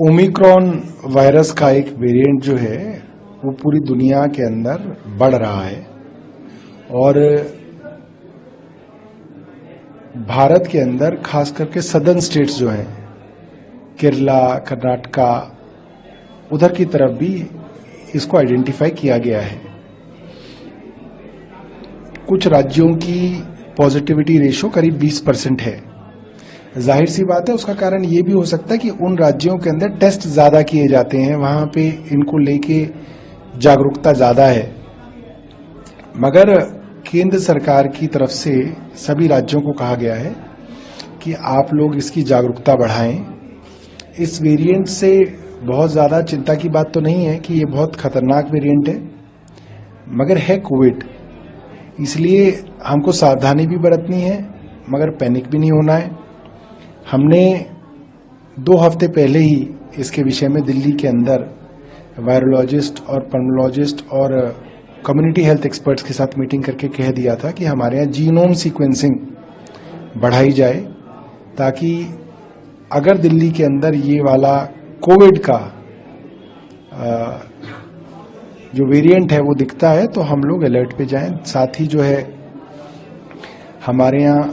Omicron virus का एक variant जो है वो पूरी दुनिया के अंदर बढ़ रहा है और भारत के अंदर खास करके सदर्न स्टेट्स जो हैं केरला, कर्नाटका, उधर की तरफ भी इसको आइडेंटिफाई किया गया है। कुछ राज्यों की पॉजिटिविटी रेशो करीब 20% है। जाहिर सी बात है, उसका कारण ये भी हो सकता है कि उन राज्यों के अंदर टेस्ट ज्यादा किए जाते हैं, वहां पे इनको लेके जागरूकता ज्यादा है। मगर केंद्र सरकार की तरफ से सभी राज्यों को कहा गया है कि आप लोग इसकी जागरूकता बढ़ाएं। इस वेरिएंट से बहुत ज्यादा चिंता की बात तो नहीं है कि ये बहुत खतरनाक वेरिएंट है, मगर है कोविड, इसलिए हमको सावधानी भी बरतनी है मगर पैनिक भी नहीं होना है। हमने 2 हफ्ते पहले ही इसके विषय में दिल्ली के अंदर वायरोलॉजिस्ट और पल्मोलॉजिस्ट और कम्युनिटी हेल्थ एक्सपर्ट्स के साथ मीटिंग करके कह दिया था कि हमारे यहाँ जीनोम सीक्वेंसिंग बढ़ाई जाए, ताकि अगर दिल्ली के अंदर ये वाला कोविड का जो वेरिएंट है वो दिखता है तो हम लोग अलर्ट पे जाएं। साथ ही जो है हमारे यहाँ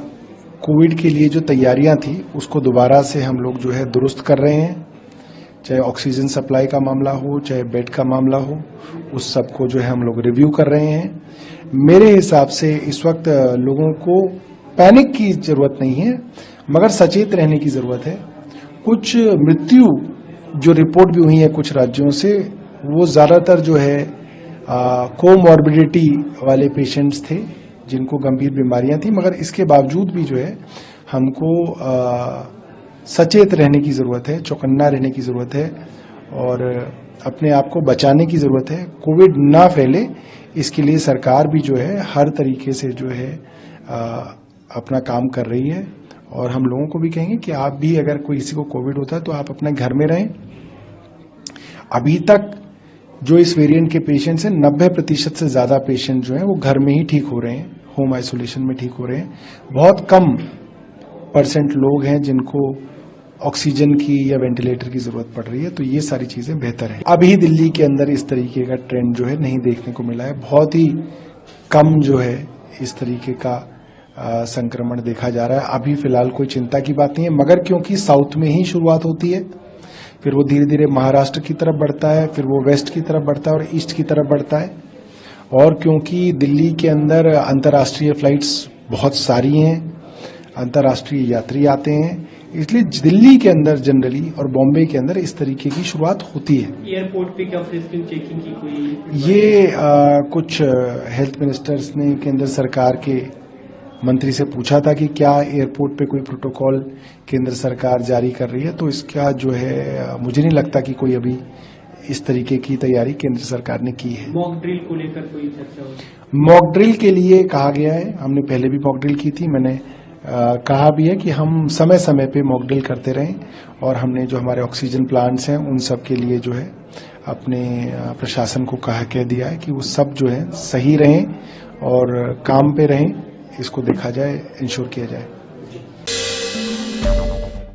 कोविड के लिए जो तैयारियां थी उसको दोबारा से हम लोग जो है दुरुस्त कर रहे हैं, चाहे ऑक्सीजन सप्लाई का मामला हो, चाहे बेड का मामला हो, उस सब को जो है हम लोग रिव्यू कर रहे हैं। मेरे हिसाब से इस वक्त लोगों को पैनिक की जरूरत नहीं है मगर सचेत रहने की जरूरत है। कुछ मृत्यु जो रिपोर्ट भी हुई है कुछ राज्यों से, वो ज्यादातर जो है कोमॉर्बिडिटी वाले पेशेंट्स थे जिनको गंभीर बीमारियां थी, मगर इसके बावजूद भी जो है हमको सचेत रहने की जरूरत है, चौकन्ना रहने की जरूरत है और अपने आप को बचाने की जरूरत है। कोविड ना फैले इसके लिए सरकार भी जो है हर तरीके से जो है अपना काम कर रही है और हम लोगों को भी कहेंगे कि आप भी अगर कोई किसी को कोविड होता है तो आप अपने घर में रहें। अभी तक जो इस वेरिएंट के पेशेंट्स हैं 90% से ज्यादा पेशेंट जो हैं वो घर में ही ठीक हो रहे हैं, होम आइसोलेशन में ठीक हो रहे हैं। बहुत कम % लोग हैं जिनको ऑक्सीजन की या वेंटिलेटर की जरूरत पड़ रही है, तो ये सारी चीजें बेहतर है। अभी दिल्ली के अंदर इस तरीके का ट्रेंड जो है नहीं देखने को मिला है, बहुत ही कम जो है इस तरीके का संक्रमण देखा जा रहा है। अभी फिलहाल कोई चिंता की बात नहीं है, मगर क्योंकि साउथ में ही शुरुआत होती है, फिर वो धीरे धीरे महाराष्ट्र की तरफ बढ़ता है, फिर वो वेस्ट की तरफ बढ़ता है और ईस्ट की तरफ बढ़ता है। और क्योंकि दिल्ली के अंदर अंतर्राष्ट्रीय फ्लाइट्स बहुत सारी हैं, अंतर्राष्ट्रीय यात्री आते हैं, इसलिए दिल्ली के अंदर जनरली और बॉम्बे के अंदर इस तरीके की शुरुआत होती है। एयरपोर्ट पे क्या फ्रिस्किंग चेकिंग की कोई ये कुछ हेल्थ मिनिस्टर्स ने केंद्र सरकार के मंत्री से पूछा था कि क्या एयरपोर्ट पे कोई प्रोटोकॉल केंद्र सरकार जारी कर रही है, तो इसका जो है मुझे नहीं लगता कि कोई अभी इस तरीके की तैयारी केंद्र सरकार ने की है। मॉक ड्रिल को लेकर कोई चर्चा हो? मॉक ड्रिल के लिए कहा गया है, हमने पहले भी मॉक ड्रिल की थी, मैंने कहा भी है कि हम समय समय पे मॉक ड्रिल करते रहें और हमने जो हमारे ऑक्सीजन प्लांट्स हैं उन सब के लिए जो है अपने प्रशासन को कह दिया है कि वो सब जो है सही रहें और काम पे रहें, इसको देखा जाए, इंश्योर किया जाए।